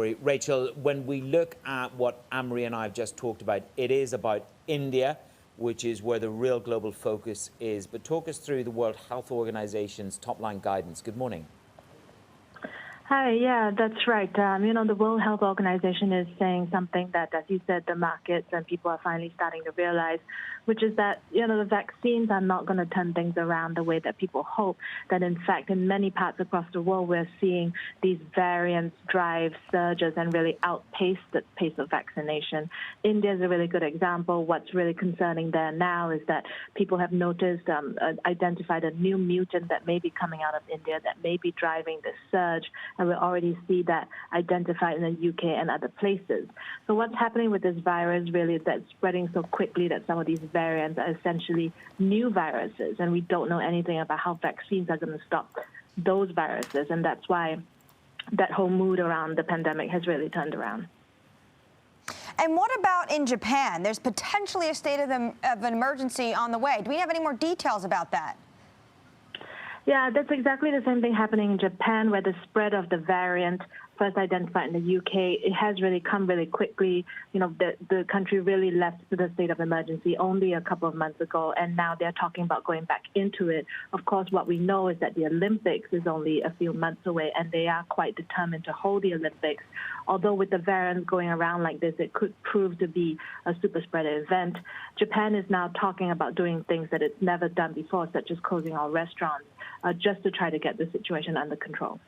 story. Rachel, when we look at what Anne-Marie and I have just talked about, it is about India, which is where the real global focus is. But talk us through the World Health Organization's top-line guidance. Good morning. Hi, yeah, that's right. The World Health Organization is saying something that, as you said, the markets and people are finally starting to realize, which is that, the vaccines are not going to turn things around the way that people hope. That, in fact, in many parts across the world, we're seeing these variants drive surges and really outpace the pace of vaccination. India is a really good example. What's really concerning there now is that people have noticed, identified a new mutant that may be coming out of India that may be driving this surge. And we already see that identified in the UK and other places. So what's happening with this virus really is that it's spreading so quickly that some of these variants are essentially new viruses, and we don't know anything about how vaccines are going to stop those viruses. And that's why that whole mood around the pandemic has really turned around. And what about in Japan? There's potentially a state of an emergency on the way. Do we have any more details about that? Yeah, that's exactly the same thing happening in Japan, where the spread of the variant first identified in the UK, it has really come really quickly. The country really left the state of emergency only a couple of months ago, and now they're talking about going back into it. Of course, what we know is that the Olympics is only a few months away, and they are quite determined to hold the Olympics. Although with the variants going around like this, it could prove to be a super spreader event. Japan is now talking about doing things that it's never done before, such as closing all restaurants, just to try to get the situation under control.